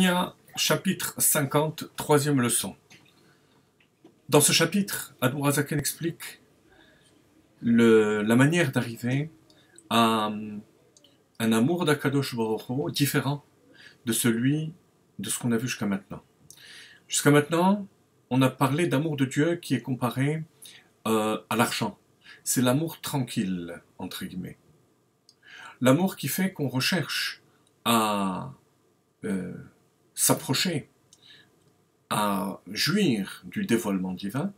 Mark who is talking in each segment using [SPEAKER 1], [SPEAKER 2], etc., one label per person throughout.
[SPEAKER 1] Tania, chapitre 50, troisième leçon. Dans ce chapitre, Admour Hazaken explique la manière d'arriver à un amour d'Akadosh Baruch Hu différent de ce qu'on a vu jusqu'à maintenant. Jusqu'à maintenant, on a parlé d'amour de Dieu qui est comparé à l'argent. C'est l'amour tranquille, entre guillemets. L'amour qui fait qu'on recherche à s'approcher, à jouir du dévoilement divin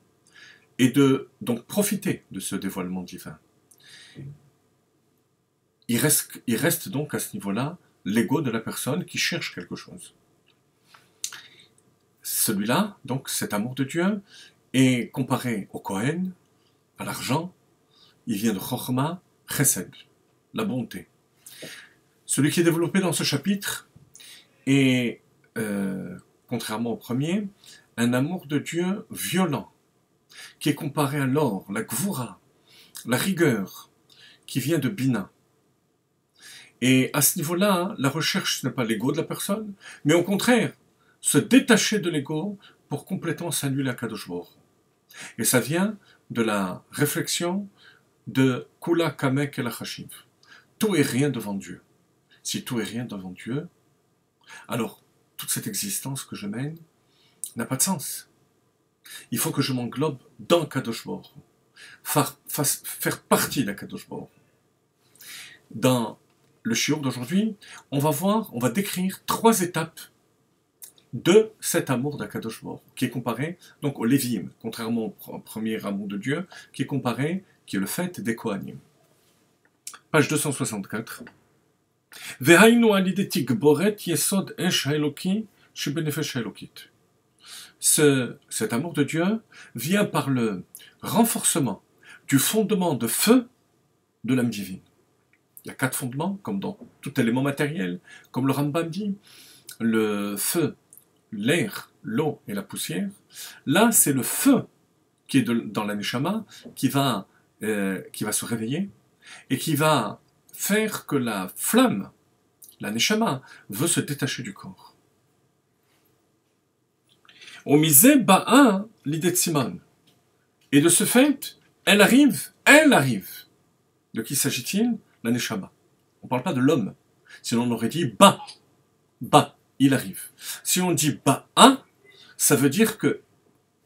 [SPEAKER 1] et donc profiter de ce dévoilement divin. Il reste donc à ce niveau-là l'ego de la personne qui cherche quelque chose. Celui-là, donc cet amour de Dieu, est comparé au Kohen, à l'argent. Il vient de Chochma, Chesed, la bonté. Celui qui est développé dans ce chapitre est, contrairement au premier, un amour de Dieu violent, qui est comparé à l'or, la gvura, la rigueur, qui vient de Bina. Et à ce niveau-là, la recherche, ce n'est pas l'ego de la personne, mais au contraire, se détacher de l'ego pour complètement s'annuler à Kadosh Baruch Hu. Et ça vient de la réflexion de Kula Kamek El Hachashiv. Tout et rien devant Dieu. Si tout et rien devant Dieu, alors toute cette existence que je mène n'a pas de sens. Il faut que je m'englobe dans Kadosh Baruch Hu, faire partie de Kadosh Baruch Hu. Dans le shiur d'aujourd'hui, on va décrire 3 étapes de cet amour d'Akadosh Baruch Hu, qui est comparé donc au Lévim, contrairement au premier amour de Dieu, qui est le fait des Kohanim. Page 264. Vehainu alide tikboret yesod esh haeloki shebenefesh haelokit. Cet amour de Dieu vient par le renforcement du fondement de feu de l'âme divine. Il y a 4 fondements, comme dans tout élément matériel, comme le Rambam dit, le feu, l'air, l'eau et la poussière. Là, c'est le feu qui est dans la Neshama, qui va se réveiller et qui va faire que la flamme, la Neshama, veut se détacher du corps. Omisé ba'a l'idée de Simon. Et de ce fait, elle arrive. De qui s'agit-il? La Neshama. On ne parle pas de l'homme. Sinon on aurait dit ba, il arrive. Si on dit ba'a, ça veut dire que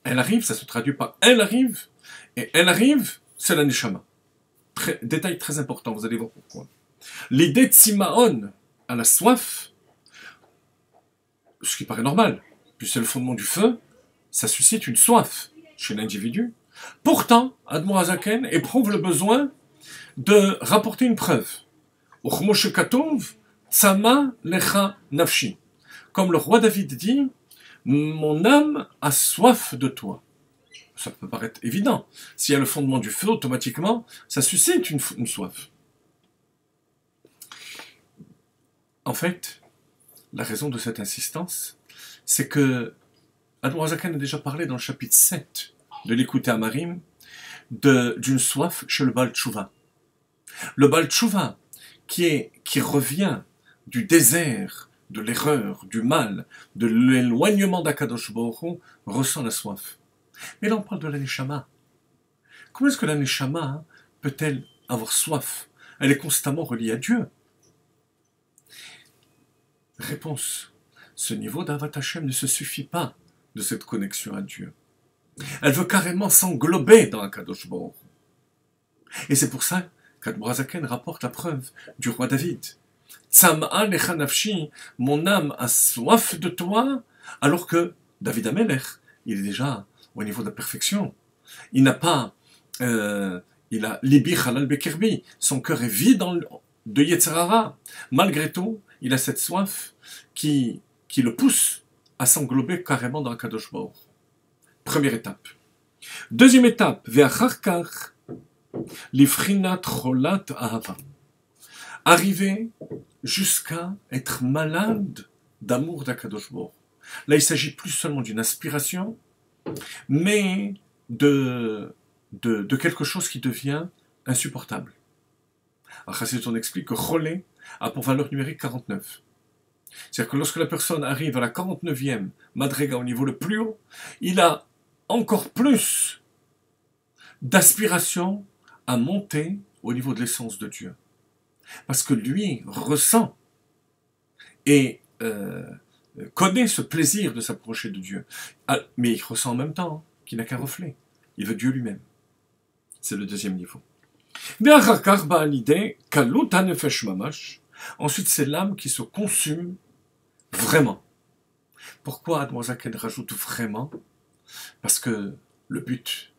[SPEAKER 1] elle arrive, ça se traduit par elle arrive, et elle arrive, c'est la Neshama. Détail très important, vous allez voir pourquoi. L'idée de Simaon à la soif, ce qui paraît normal, puisque c'est le fondement du feu, ça suscite une soif chez l'individu. Pourtant, Admour Hazaken éprouve le besoin de rapporter une preuve. Uchmoshe Katov, Tsama Lecha Nafshi. Comme le roi David dit, mon âme a soif de toi. Ça peut paraître évident. S'il y a le fondement du feu, automatiquement, ça suscite une soif. En fait, la raison de cette insistance, c'est que Admour Hazaken a déjà parlé dans le chapitre 7 de l'écouter à Marim d'une soif chez le Baal Tshuva. Le Baal Tshuva, qui revient du désert, de l'erreur, du mal, de l'éloignement d'Akadosh Baruch Hu, ressent la soif. Mais là, on parle de la Neshama. Comment est-ce que la Neshama peut-elle avoir soif? Elle est constamment reliée à Dieu. Réponse. Ce niveau d'Avat Hashem ne se suffit pas de cette connexion à Dieu. Elle veut carrément s'englober dans Akadosh Baruch Hu. Et c'est pour ça qu'Admour Hazaken rapporte la preuve du roi David. Tzam'a lecha nafshi, mon âme a soif de toi, alors que David Amelech, il est déjà au niveau de la perfection. Il a libi halal bekerbi, son cœur est vide de Yetzirara. Malgré tout, il a cette soif qui le pousse à s'englober carrément dans Kadosh Baruch. Première étape. Deuxième étape, ve'acharkar l'ifrinat cholat ahava. Arriver jusqu'à être malade d'amour d'Akadosh Baruch. Là, il s'agit plus seulement d'une aspiration, mais de quelque chose qui devient insupportable. Alors, on explique que Cholé a pour valeur numérique 49. C'est-à-dire que lorsque la personne arrive à la 49e Madrega au niveau le plus haut, il a encore plus d'aspiration à monter au niveau de l'essence de Dieu. Parce que lui ressent et connaît ce plaisir de s'approcher de Dieu. Ah, mais il ressent en même temps qu'il n'a qu'un reflet. Il veut Dieu lui-même. C'est le deuxième niveau. Ensuite, c'est l'âme qui se consume vraiment. Pourquoi Admozaken rajoute vraiment? Parce que le but,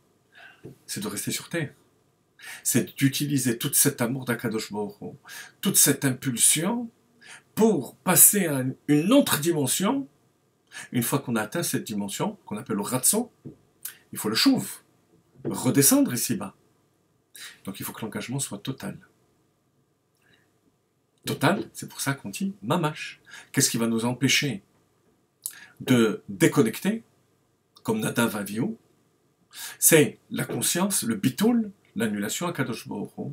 [SPEAKER 1] c'est de rester sur terre. C'est d'utiliser tout cet amour d'Akadosh Baruch Hu, toute cette impulsion, pour passer à une autre dimension. Une fois qu'on a atteint cette dimension, qu'on appelle le ratson, il faut le chouv, redescendre ici-bas. Donc il faut que l'engagement soit total. Total, c'est pour ça qu'on dit mamash. Qu'est-ce qui va nous empêcher de déconnecter, comme Nadav Avihu? C'est la conscience, le bitoul, l'annulation à Kadosh Baruch Hu,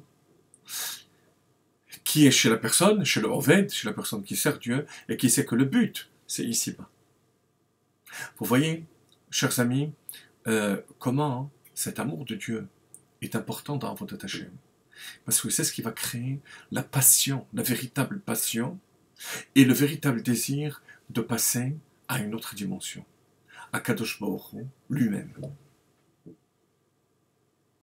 [SPEAKER 1] qui est chez la personne, chez le Oved, chez la personne qui sert Dieu, et qui sait que le but, c'est ici-bas. Vous voyez, chers amis, comment cet amour de Dieu est important dans votre Hashem. Parce que c'est ce qui va créer la passion, la véritable passion, et le véritable désir de passer à une autre dimension, à Kadosh Baruch Hu lui-même.